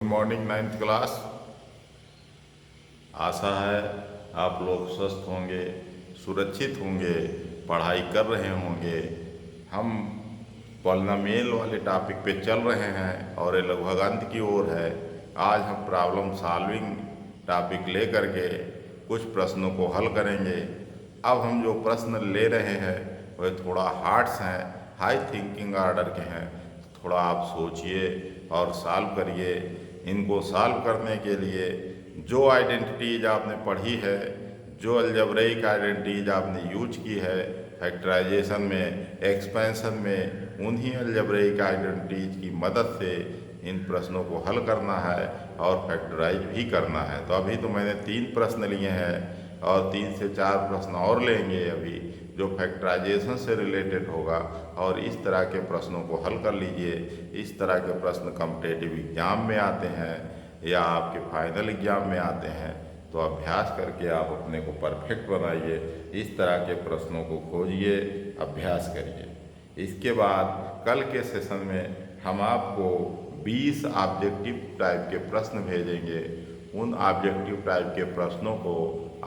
Morning ninth class. आशा है आप लोग स्वस्थ होंगे, सुरक्षित होंगे, पढ़ाई कर रहे होंगे। हम पॉलिनोमियल वाले टॉपिक पे चल रहे हैं और ये लगभग अंत की ओर है। आज हम प्रॉब्लम सॉल्विंग टॉपिक ले करके कुछ प्रश्नों को हल करेंगे। अब हम जो प्रश्न ले रहे हैं वह थोड़ा हार्ड्स हैं, हाई थिंकिंग ऑर्डर के हैं। थोड़ा आप सोचिए और सॉल्व करिए। इनको सॉल्व करने के लिए जो आइडेंटिटीज आपने पढ़ी है, जो अलजेब्रिक आइडेंटिटीज आपने यूज की है फैक्टराइजेशन में, एक्सपेंशन में, उन्हीं अलजेब्रिक आइडेंटिटीज की मदद से इन प्रश्नों को हल करना है और फैक्टराइज भी करना है। तो अभी तो मैंने 3 प्रश्न लिए हैं और 3 से 4 प्रश्न और लेंगे अभी, जो फैक्टराइजेशन से रिलेटेड होगा। और इस तरह के प्रश्नों को हल कर लीजिए। इस तरह के प्रश्न कॉम्पिटिटिव एग्जाम में आते हैं या आपके फाइनल एग्जाम में आते हैं। तो अभ्यास करके आप अपने को परफेक्ट बनाइए। इस तरह के प्रश्नों को खोजिए, अभ्यास करिए। इसके बाद कल के सेशन में हम आपको 20 ऑब्जेक्टिव टाइप के प्रश्न भेजेंगे। उन ऑब्जेक्टिव टाइप के प्रश्नों को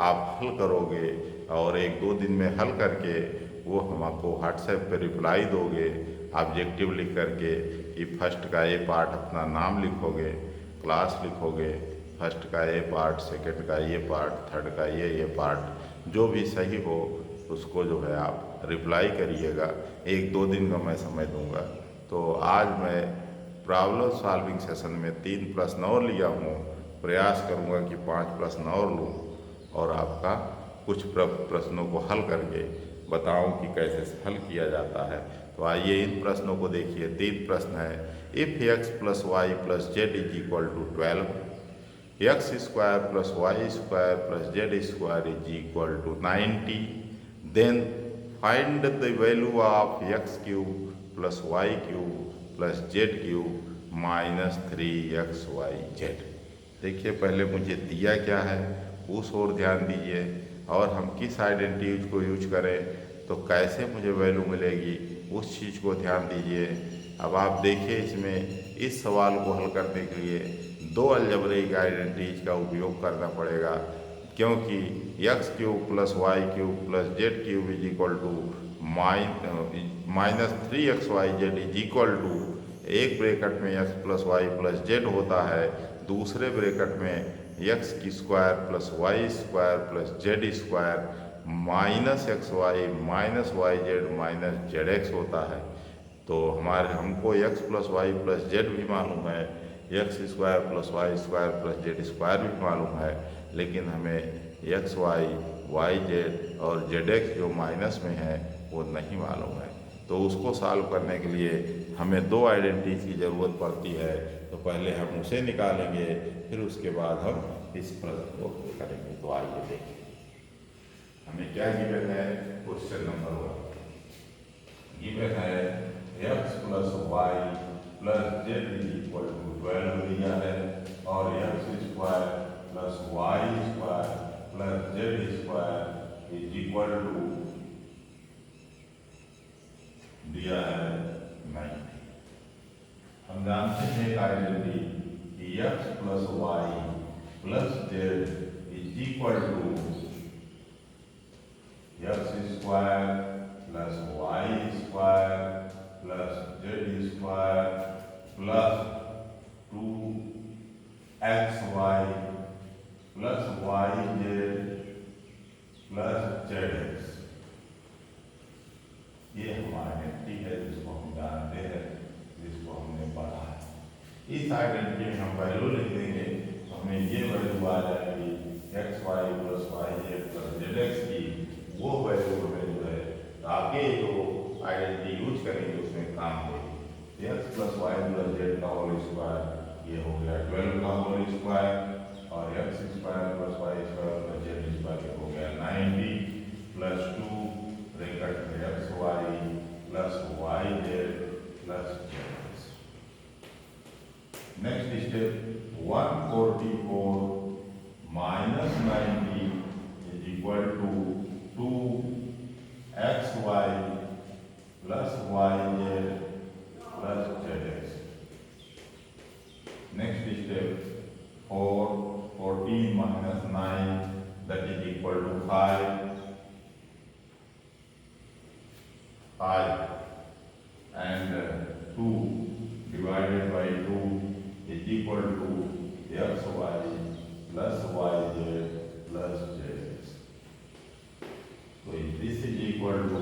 आप हल करोगे और 1-2 दिन में हल करके वो हम आपको व्हाट्सएप पे रिप्लाई दोगे ऑब्जेक्टिव लिख करके कि फर्स्ट का ए पार्ट अपना नाम लिखोगे, क्लास लिखोगे, फर्स्ट का ए पार्ट, सेकंड का ये पार्ट, थर्ड का ये पार्ट, जो भी सही हो उसको जो है आप रिप्लाई करिएगा। 1-2 दिन का मैं समय दूंगा। तो आज मैं प्रॉब्लम सॉल्विंग सेशन में 3 प्रश्न और लिया हूँ। प्रयास करूँगा कि 5 प्रश्न और लूँ और आपका कुछ प्रश्नों को हल करके बताऊं कि कैसे हल किया जाता है। तो आइए इन प्रश्नों को देखिए। 3 प्रश्न है। If x plus y plus z is equal to 12, x square plus y square plus z square is equal to 90, then find the value of x cube plus y cube plus z cube minus 3xyz। देखिए पहले मुझे दिया क्या है उस ओर ध्यान दीजिए और हम किस आइडेंटिटीज को यूज करें तो कैसे मुझे वैल्यू मिलेगी उस चीज़ को ध्यान दीजिए। अब आप देखिए इसमें इस सवाल को हल करने के लिए 2 अलजेब्रिक आइडेंटिटीज का उपयोग करना पड़ेगा, क्योंकि x cube plus y cube plus z cube is equal to minus 3xyz is equal to, एक ब्रैकेट में x plus y plus z होता है, दूसरे ब्रैकेट में एक्स की square plus y square plus z square minus x y minus y z minus z x होता है। तो हमको x plus y plus z भी मालूम है, x square plus y square plus z square भी मालूम है, लेकिन हमें एक्स वाई वाई जेड और जेड एक्स जो माइनस में है वो नहीं मालूम है। तो उसको सॉल्व करने के लिए हमें 2 आइडेंटिटीज की ज़रूरत पड़ती है। तो पहले हम उसे निकालेंगे, फिर उसके बाद हम इस प्रश्न को करेंगे। तो आइए देखिए हमें क्या गिवन है। क्वेश्चन नंबर 1 गिवन है x plus y plus z is equal to 12 दिया है और x square plus y square plus z square is equal to दिया है 90। हम जानते हैं आइडेंटिटी कि x plus y plus z is equal to x square plus y square plus z square plus 2xy plus y z plus z x. ये हमारा identity है जिसको हम जानते हैं, जिसको हमने पढ़ा है। इस आइडेंटिटी में हम वैल्यू लिख देंगे तो हमें ये वैल्यू आ जाएगी x y plus y z plus z x की। वो वैल्यू हमें जो है आगे जो आइडेंटिटी यूज करेंगे उसमें काम देगी। X plus y plus z का होल स्क्वायर ये हो गया 12 का होल स्क्वायर और x square plus y square plus z square हो गया 90 प्लस 2 ब्रैकेट में x y plus y z plus z x. Next step 144 minus 90 is equal to 2xy plus y z plus z x. Next step that is equal to 5 and 2 divided by 2 is equal to xy plus yz plus zx. So if this is equal to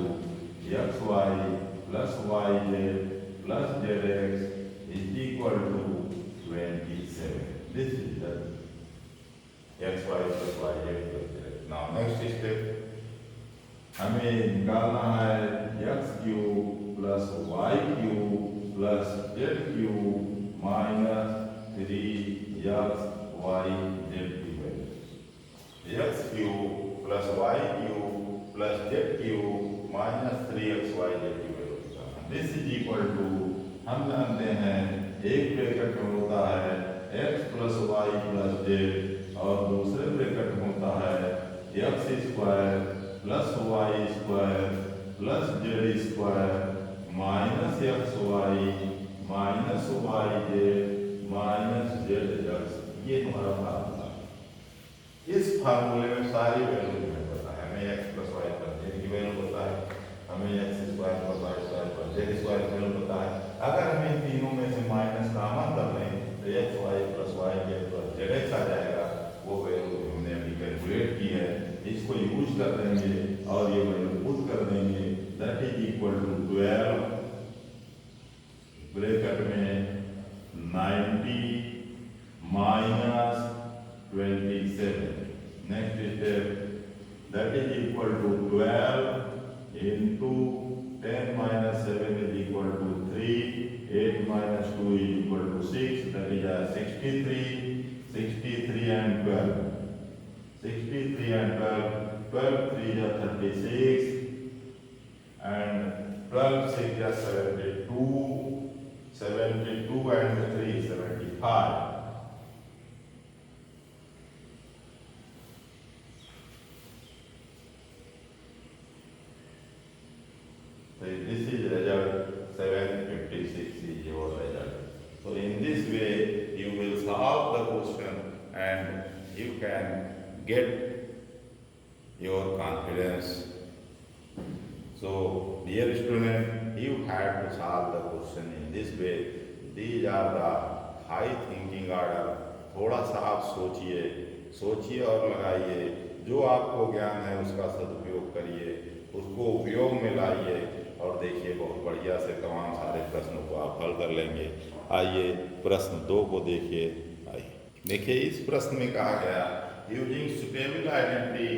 xy plus yz plus zx is equal to 27. This is the xy plus yz plus zx. Now next step, हमें निकालना है x cube plus y cube plus z cube minus 3x y z की value. X cube plus y cube plus z cube minus 3x y z की value. This is equal to, हम जानते हैं एक bracket में होता है x plus y plus z और दूसरे ब्रैकेट में होता है x square plus y square plus z square minus x y minus y z minus z x. ये हमारा फार्मूला। इस फार्मूले में सारी वैल्यू हमें पता है। हमें x plus y plus z की वैल्यू पता है, हमें x square plus y square plus z square की वैल्यू पता है। अगर हम इन तीनों में से माइनस कॉमन कर लें तो x y plus y z plus z x आ जाएगा। वो वैल्यू हमने अभी कैलकुलेट की है, इसको यूज कर देंगे और ये वैल्यू पुट कर देंगे। That is equal to 12 bracket में 90 minus 27। Next step, that is equal to 12 into 10 minus 7 is equal to 3, 8 minus 2 is equal to 6, that is 63 and 12, 63 and 12, 12 3 is 36 and 12 6 is 72, 72 and 3 75. So this is result 756 is your result. So in this way you will solve the question and you can get your confidence. So dear student, you have to solve the question in this way. These are the high thinking order. थोड़ा सा आप सोचिए और लगाइए। जो आपको ज्ञान है उसका सदुपयोग करिए, उसको उपयोग में लाइए और देखिए बहुत बढ़िया से तमाम सारे प्रश्नों को आप हल कर लेंगे। आइए प्रश्न 2 को देखिए। आइए देखिए, इस प्रश्न में कहा गया using suitable identity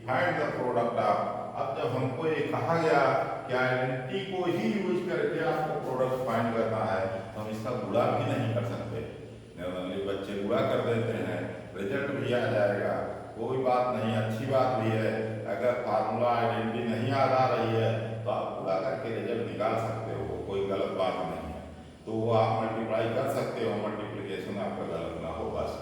find the product of. अब जब हमको ये कहा गया कि आइडेंटिटी को ही यूज करके आपको प्रोडक्ट फाइंड करना है तो हम इसका गुणा भी नहीं कर सकते। नॉर्मली बच्चे गुणा कर देते हैं, रिजल्ट भी आ जाएगा, कोई बात नहीं, अच्छी बात भी है। अगर फार्मूला आइडेंटिटी नहीं याद आ रही है तो आप गुणा करके रिजल्ट निकाल सकते हो, कोई गलत बात नहीं है। तो वो आप मल्टीप्लाई कर सकते हो, मल्टीप्लिकेशन आपका गलत ना हो बस।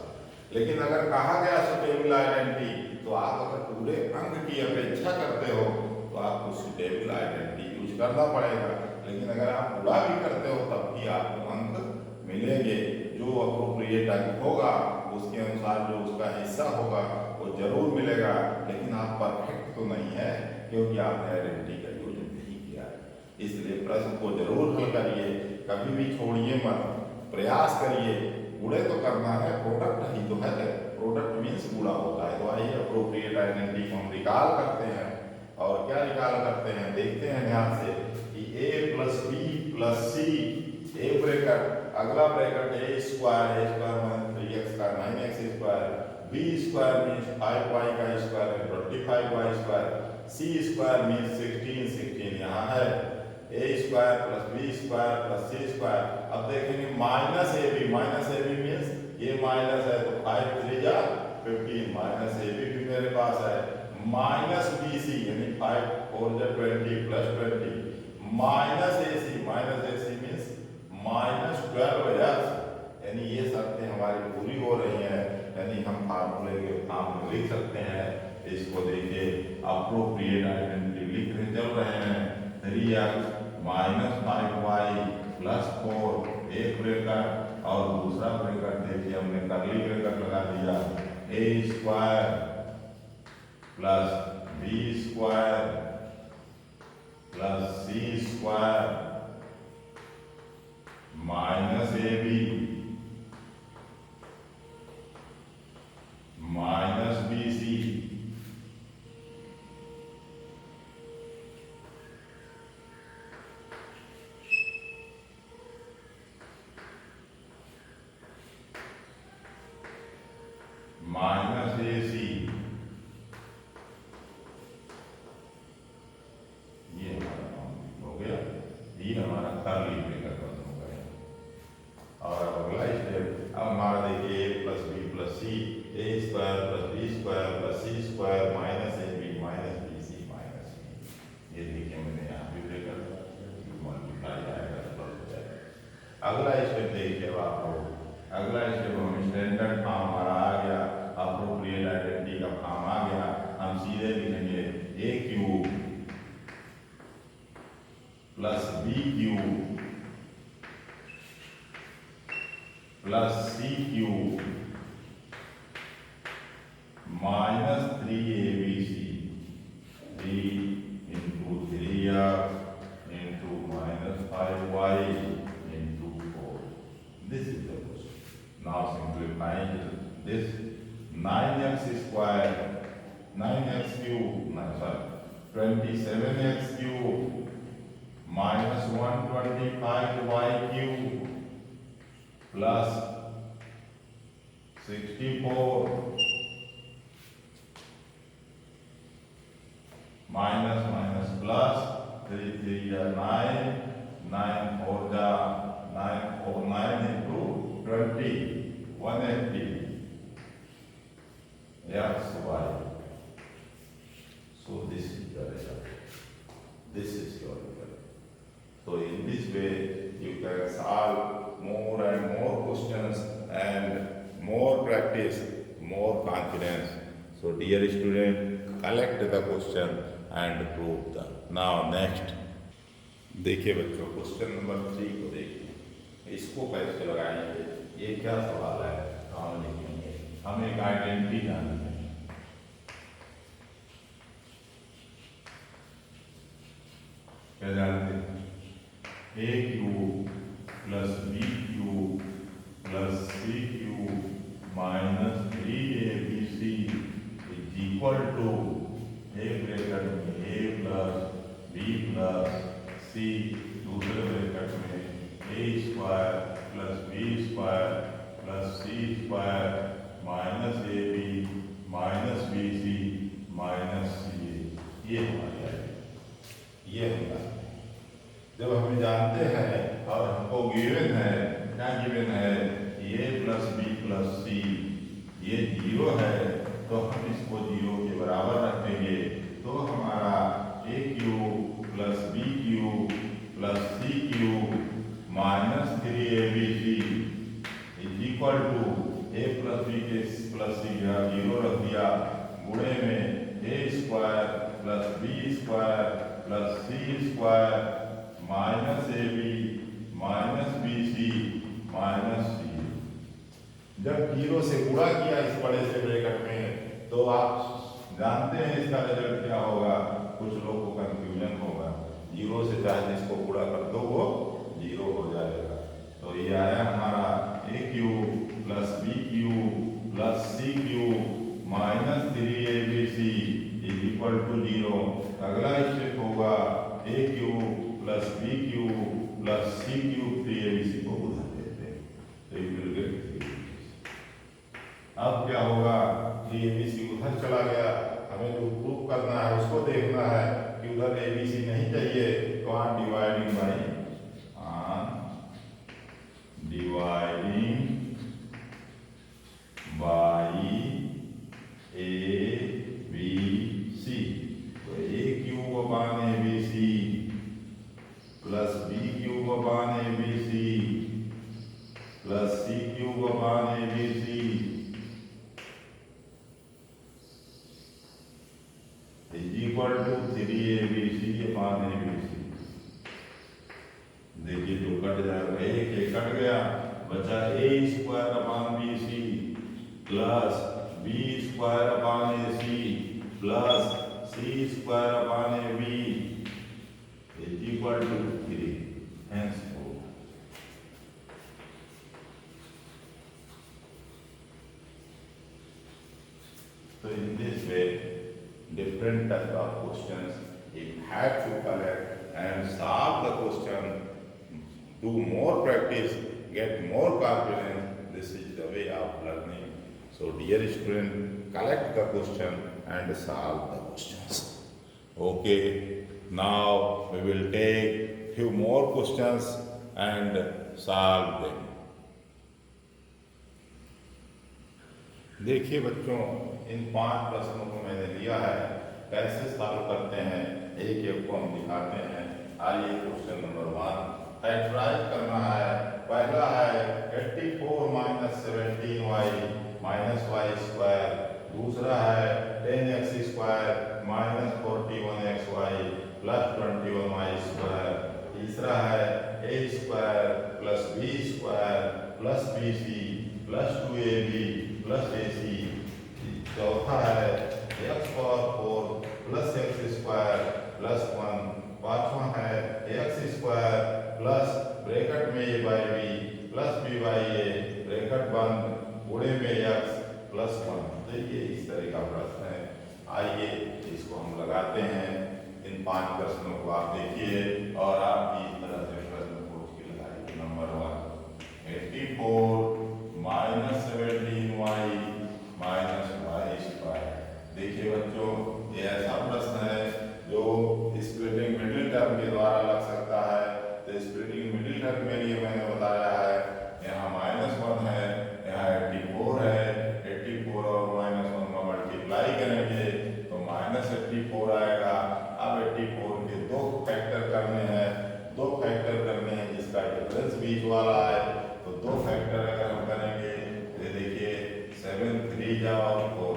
लेकिन अगर कहा गया सुटेबल आइडेंटिटी तो आप अगर पूरे अंक की अपेक्षा करते हो तो आपको सुटेबल आइडेंटिटी यूज करना पड़ेगा। लेकिन अगर आप गुणा भी करते हो तब भी आपको अंक मिलेंगे। जो अप्रोप्रिएट अंक होगा उसके अनुसार जो उसका हिस्सा होगा वो जरूर मिलेगा। लेकिन आप परफेक्ट तो नहीं है क्योंकि आपने आइडेंटिटी का यूज नहीं किया है। इसलिए प्रश्न को जरूर हल करिए, कभी भी छोड़िए मत, प्रयास करिए। गुणे तो करना है, प्रोडक्ट ही तो है, प्रोडक्ट मीन्स गुणा होता है। तो आइए अप्रोप्रिएट आइडेंटिटी को हम निकाल करते हैं। और क्या निकाल करते हैं देखते हैं ध्यान से कि a plus b plus c, a bracket, अगला bracket a square minus 3x square 9x square, b square means 5y का square 25y square, c square means 16 यहाँ है, a square plus b square plus c square. अब देखेंगे minus a b means ये minus है तो 5 3 जा 15, minus a B भी मेरे पास है, माइनस बी सी यानी 5 4 जा 20 plus 20, minus a C means minus 12 यानी ये शर्तें हमारी पूरी हो रही हैं, यानी हम फार्मूले के फॉर्म में लिख सकते हैं। इसको देखिए अप्रोप्रिएट आइडेंटिटी लिख रहे चल रहे हैं 3x माइनस 5y प्लस 4, एक ब्रैकेट और दूसरा ब्रैकेट देखिए हमने कर्ली ब्रैकेट लगा दिया, a square plus b square plus c square minus a b minus b c minus a c. ये हमारा काम हो गया, ये हमारा कर्ली ब्रैकेट बंद हो गया। और अब अगला स्टेप, अब हमारा देखिए a plus b plus c, a square plus b square plus c square minus a b minus b c minus b. ये देखिए मैंने यहाँ भी ब्रैकेट मल्टीप्लाई आएगा तो हो जाएगा। अगला स्टेप देखिए अब आप लोग, अगला स्टेप हम स्टैंडर्ड फॉर्म हमारा आ गया, अप्रोप्रिएट आइडेंटिटी का फॉर्म आ गया। हम सीधे लिखेंगे a cube plus b cube plus c cube minus 3abc, 3 into 3x into minus 5y into 4। This is the question. Now simplifying this, 9x square 9x cube, no sorry 27x cube minus 125y cube plus 64 minus minus plus 3 3 या 9 9 4 जा 9 4 9 into 20 180 x y। So this is the result. This is your result. So in this way you can solve more and more questions and more practice, more confidence. So dear student, collect the question and prove them. Now next, देखिए बच्चों question number 3 को देखिए, इसको कैसे लगाएंगे, ये क्या सवाल है हम लिखेंगे। हम एक आइडेंटिटी जानते हैं, क्या जानते हैं, a cube plus b cube plus c cube minus 3abc is equal to a bracket में a plus b plus c, दूसरे ब्रैकेट में a square plus b square plus c square minus a b minus b c minus c. ये हमारी है, ये हमारा जब हम जानते हैं और हमको गिवन है, क्या गिवन है, ए प्लस बी प्लस सी, ये 0 है तो हम इसको 0 के बराबर रखेंगे। तो हमारा a cube plus b cube plus c cube minus 3abc is equal to a plus b के प्लस सी 0 रख दिया, गुणे में a square plus b square plus c square minus a b minus b c minus c. जब 0 से गुणा किया इस बड़े से ब्रैकेट में तो आप जानते हैं इसका रिजल्ट क्या होगा। कुछ लोग को कंफ्यूजन होगा, 0 से चाहे इसको गुणा कर दो वो 0 हो जाएगा। तो ये आया हमारा a cube plus b cube plus c cube minus 3abc is equal to 0। अगला स्टेप होगा a cube plus b cube plus c cube 3abc को उधर देते हैं तो ये मिल गए 3abc। अब क्या होगा, 3abc उधर चला गया, हमें जो प्रूफ करना है उसको देखना है कि उधर abc नहीं चाहिए तो ऑन डिवाइडिंग बाई abc। तो a cube upon abc plus b cube upon abc plus c cube upon abc is equal to 3abc upon abc। देखिए जो कट जाएगा, एक कट गया, बचा a square upon bc plus b square upon ac plus c square upon a b is equal to 3 henceforth. So in this way, different type of questions you have to collect and solve the question, do more practice, get more confidence. This is the way of learning. So dear student, collect the question and solve the questions. Okay, now we will take few more questions and solve them. देखिए बच्चों, इन 5 प्रश्नों को मैंने लिया है, कैसे solve करते हैं एक एक को हम दिखाते हैं। आइए क्वेश्चन नंबर 1 फैक्टराइज करना है। पहला है 84 minus 17y minus y square, दूसरा है 10x square minus 41xy plus 21y square, तीसरा है a square plus b square plus bc plus 2ab plus ac, चौथा है x power 4 plus x square plus 1, पांचवा है x स्क्वायर प्लस ब्रैकेट में a by b plus b by a bracket बंद गुणे में x प्लस 1। तो ये इस तरह का प्रश्न है। आइए इसको हम लगाते हैं। इन 5 प्रश्नों को आप देखिए और आप भी इस तरह से प्रश्न पूछ के लगाइए। Number 1 84 minus 17y minus y square. देखिए बच्चों, ये ऐसा प्रश्न है जो स्प्लिटिंग मिडिल टर्म के द्वारा लग सकता है। तो स्प्लिटिंग मिडिल टर्म के लिए मैंने बताया है, यहाँ -1 है, यहाँ 84 है, 84 और -1 का मल्टीप्लाई करेंगे तो -84 आएगा। अब 84 के 2 फैक्टर करने हैं, 2 फैक्टर करने हैं जिसका डिफरेंस बीच वाला है। तो 2 फैक्टर अगर हम करेंगे तो देखिए 7 3 जा और 4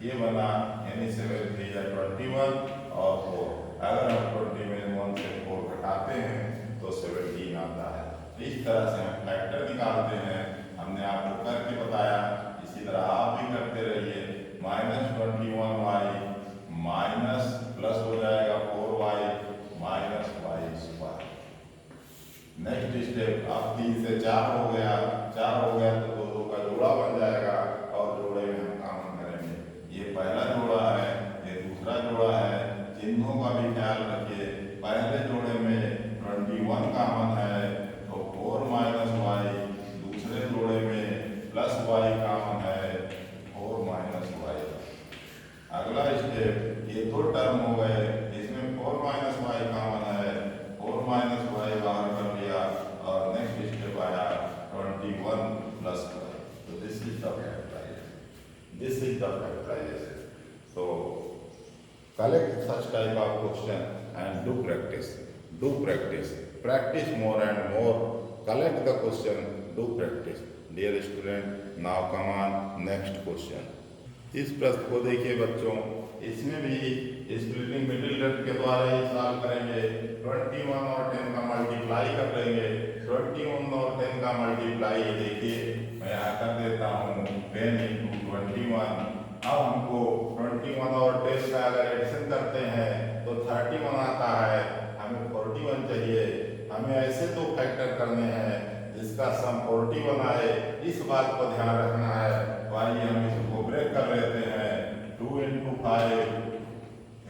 ये बना, यानी 7 3 जा 21 और 4। अगर हम 20 में 1 से 4 घटाते हैं तो 17 आता है। तो इस तरह से हम फैक्टर निकालते हैं। हमने आपको करके बताया, इसी तरह आप भी करते रहिए। -21y माइनस प्लस हो जाएगा 4y minus y square. Next step, अब 3 से 4 हो गया, 4 हो गया तो 2 का जोड़ा बन जाएगा और जोड़े में हम काम करेंगे। ये पहला जोड़ा है, ये दूसरा जोड़ा है। चिन्हों का भी ख्याल रखिए। पहले जोड़े में 21 कॉमन है तो 4 माइनस वाई, दूसरे जोड़े में प्लस वाई कॉमन है 4 माइनस वाई। अगला स्टेप, ये 2 टर्म हो गए, इसमें 4 माइनस वाई कॉमन है, 4 माइनस वाई बाहर कर लिया और नेक्स्ट स्टेप आया 21 प्लस वाई। तो this is the factorisation, this is the factorisation. So collect such type of question and do practice, do practice, practice more and more, collect the question, do practice. Dear student, now come on next question. इस प्रश्न को देखिए बच्चों, इसमें भी splitting middle term के द्वारा ही solve करेंगे। 21 और 10 का मल्टीप्लाई कर लेंगे। 21 और 10 का मल्टीप्लाई देखिए मैं यहाँ कर देता हूँ 10 × 21। अब हमको 21 और 10 का अगर एडिशन करते हैं तो 31 आता है, हमें 41 चाहिए। हमें ऐसे 2 फैक्टर करने हैं जिसका सम 41 आए, इस बात को ध्यान रखना है। तो आइए हम इसको ब्रेक कर लेते हैं। 2 × 5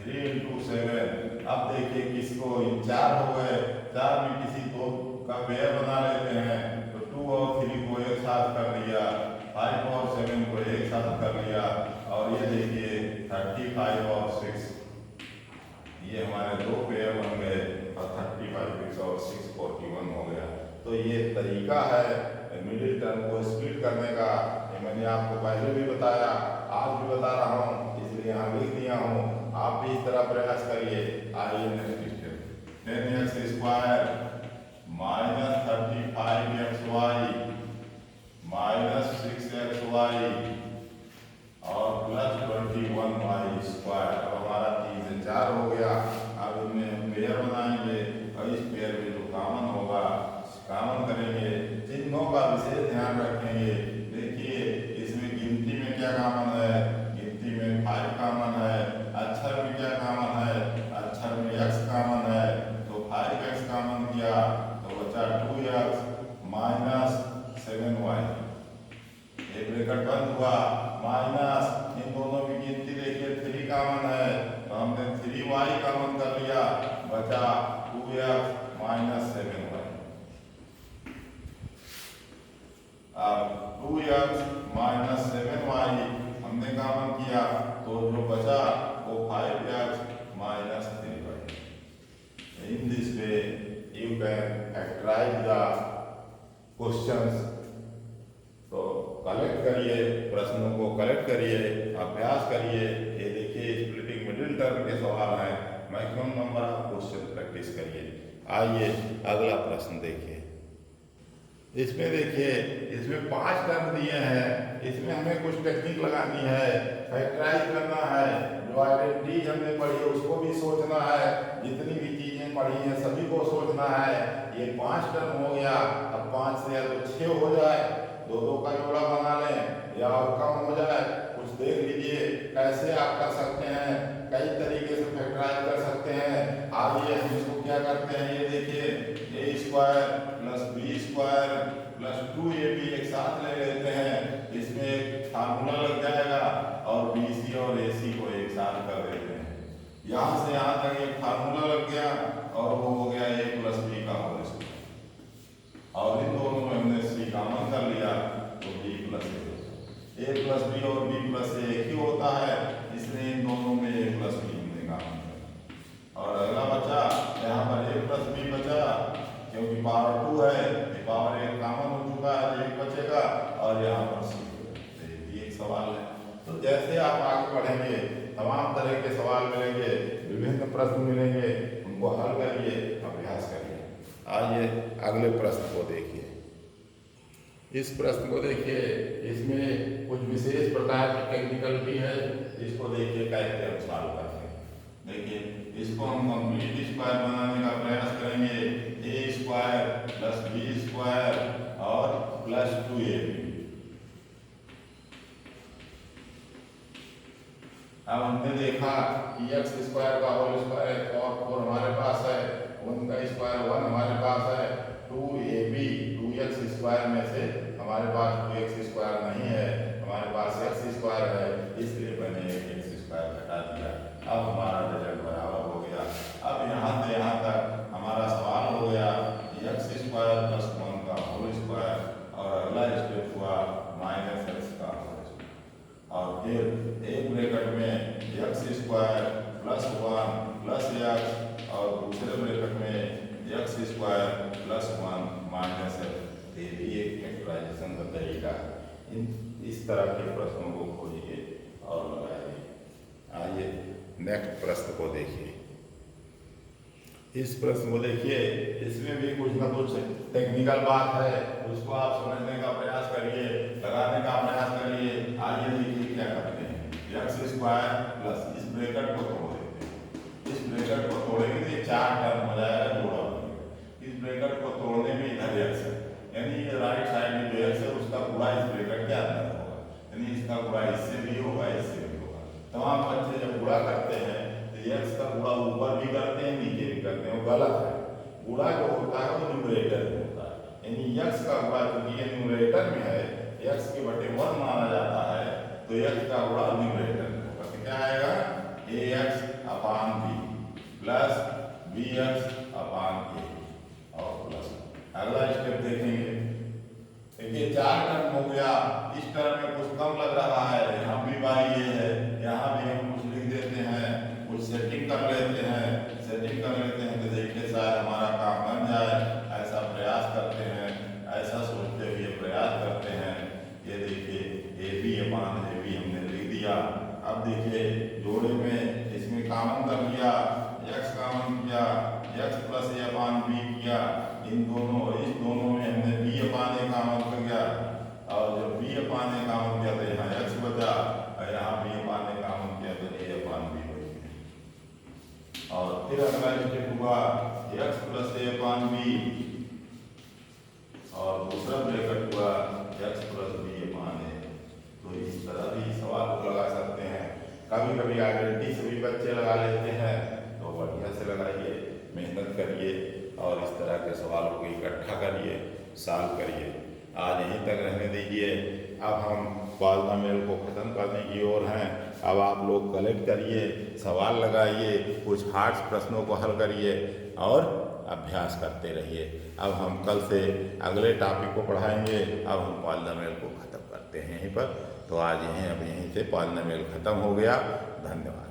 3 × 7। अब देखिए किसको 4 हो गए, 4 में किसी 2 का पेयर बना लेते हैं तो 2 और 3 को एक साथ कर लिया, 5 और 7 को एक साथ कर लिया और ये देखिए 35 और 6, ये हमारे 2 पेयर बन गए और 35 और 6 41 हो गया। तो ये तरीका है मिडिल टर्म को स्प्लिट करने का। ये मैंने आपको पहले भी बताया, आज भी बता रहा हूँ, इसलिए यहाँ लिख दिया हूँ। आप भी इस तरह प्रयास करिए। आइए next step, 10x square minus 35xy minus 6xy और प्लस 21y स्क्वायर। अब हमारा 3 से 4 हो गया। अब इनमें हम पेयर बनाएंगे और इस पेयर में जो कॉमन होगा कॉमन करेंगे। चिन्हों का विशेष ध्यान रखेंगे। देखिए इसमें गिनती में क्या कॉमन है, गिनती में 5 कॉमन ब्रैकेट बंद हुआ, माइनस इन दोनों की गिनती देखिए 3 कॉमन है तो हमने 3y कॉमन कर लिया, बचा 2x माइनस 7y। अब 2x माइनस 7y हमने कॉमन किया तो जो बचा वो 5x minus 3y। In this way you can factorize the questions। तो कलेक्ट करिए, प्रश्नों को कलेक्ट करिए, अभ्यास करिए। ये देखिए स्प्लिटिंग मिडिल टर्म के सवाल हैं, maximum number of question practice करिए। आइए अगला प्रश्न देखिए। इसमें देखिए इसमें 5 टर्म दिए हैं, इसमें हमें कुछ टेक्निक लगानी है, फैक्टराइज करना है। जो आइडेंटिटी हमने पढ़ी है उसको भी सोचना है, जितनी भी चीजें पढ़ी हैं सभी को सोचना है। ये 5 टर्म हो गया, अब 5 से या तो 6 हो जाए, 2-2 का जोड़ा बना लें या और कम हो जाए, कुछ देख लीजिए कैसे आप कर सकते हैं। कई तरीके से फैक्टराइज कर सकते हैं। आइए हम इसको क्या करते हैं, ये देखिए a² plus b² plus 2ab एक साथ ले लेते हैं। इसमें एक फार्मूला लग जाएगा और bc और ac को एक साथ कर देते हैं। यहाँ से यहाँ तक एक फार्मूला लग गया और वो हो गया a प्लस b का होल स्क्वायर, और इन दोनों में हमने c कॉमन कर लिया तो b plus a plus b और b प्लस a एक ही होता है, इसलिए इन दोनों में a प्लस b हमने कॉमन किया। और अगला बचा यहाँ पर a प्लस b बचा, क्योंकि पावर 2 है, पावर 1 कॉमन हो चुका है, 1 बचेगा और यहाँ पर c ये एक सवाल है। तो जैसे आप आगे बढ़ेंगे तमाम तरह के सवाल मिलेंगे, विभिन्न प्रश्न मिलेंगे, उनको हल करिए, अभ्यास करिए। आइए अगले प्रश्न को देखिए। इस प्रश्न को देखिए, इसमें कुछ विशेष प्रकार की टेक्निकलिटी है, इसको देखिए कैसे हम सॉल्व करते हैं। देखिए इसको हम कंप्लीट स्क्वायर बनाने का प्रयास करेंगे, a² प्लस b² और प्लस 2ab। अब हमने देखा कि x² का होल स्क्वायर और 4 हमारे पास है, 1 का स्क्वायर 1 हमारे पास है, 2ab 2x² में से हमारे पास 2x² नहीं है, हमारे पास x² है, इसलिए मैंने x² घटा दिया। अब हमारा रिजल्ट बराबर हो गया। अब यहाँ से यहाँ तक हमारा सवाल हो गया x² प्लस 1 का होल स्क्वायर, और अगला स्टेप हुआ माइनस x का होल स्क्वायर, और फिर एक ब्रैकेट में x² प्लस 1 प्लस x और दूसरे ब्रैकेट में x² प्लस 1 माइनस x। ये भी एक फैक्टराइजेशन का तरीका है। इस तरह के प्रश्नों को खोजिए और लगाइए। आइए नेक्स्ट प्रश्न को देखिए। इस प्रश्न को देखिए, इसमें भी कुछ ना कुछ टेक्निकल बात है, उसको आप समझने का प्रयास करिए, लगाने का प्रयास करिए। आइए देखिए क्या करते हैं। x² प्लस इस ब्रैकेट को तोड़ देते हैं, इस ब्रैकेट को तोड़ेंगे तो 4 टर्म हो जाएगा, जोड़ा बनेगा। इस ब्रैकेट को तोड़ने में इधर x है, यानी ये राइट साइड में जो x है उसका गुणा इस ब्रैकेट के अंदर होगा, यानी इसका गुणा इससे भी होगा, इससे भी होगा। तमाम बच्चे जब गुणा करते हैं तो x का गुणा ऊपर भी करते हैं, नीचे भी करते हैं, वो गलत है। गुणा जो होता है वो न्यूमरेटर में होता है, यानी x का गुणा क्योंकि ये न्यूमरेटर में है, x के बटे 1 माना जाता है, तो x का गुणा न्यूमरेटर में होगा। तो क्या आएगा ax upon b plus bx upon a और प्लस। अगला स्टेप देखेंगे। देखिए 4 टर्म हो गया, इस टर्म में कुछ कम लग रहा है, यहाँ भी बाई ये है, यहाँ भी हम कुछ लिख देते हैं, कुछ सेटिंग कर लेते हैं, सेटिंग कर लेते हैं तो देखिए शायद हमारा काम बन जाए, ऐसा प्रयास करते हैं, ऐसा सोचते हुए प्रयास करते हैं। ये देखिए A B upon A B हमने लिख दिया। अब देखिए जोड़े में इसमें कॉमन कर लिया, x कॉमन किया, x प्लस ए अपान बी किया, इन दोनों इस दोनों में हमने b अपान ए कॉमन कर गया, और जब b अपान ए कॉमन किया तो यहाँ x बचा, और यहाँ b अपान ए कॉमन किया तो a अपान b बच गया। और फिर अगला स्टेप हुआ x प्लस ए अपान बी, और दूसरा ब्रैकेट हुआ x प्लस b अपान ए। तो इस तरह भी सवाल को लगा सकते हैं। कभी कभी आइडेंटिटी से भी बच्चे लगा लेते हैं, तो बढ़िया से लगाइए, मेहनत करिए और इस तरह के सवालों को इकट्ठा करिए, सॉल्व करिए। आज यहीं तक रहने दीजिए। अब हम पॉलिनोमियल को ख़त्म करने की ओर हैं। अब आप लोग कलेक्ट करिए, सवाल लगाइए, कुछ हार्ड प्रश्नों को हल करिए और अभ्यास करते रहिए। अब हम कल से अगले टॉपिक को पढ़ाएंगे। अब हम पॉलिनोमियल को ख़त्म करते हैं यहीं पर। तो आज अब यहीं से पॉलिनोमियल ख़त्म हो गया। धन्यवाद।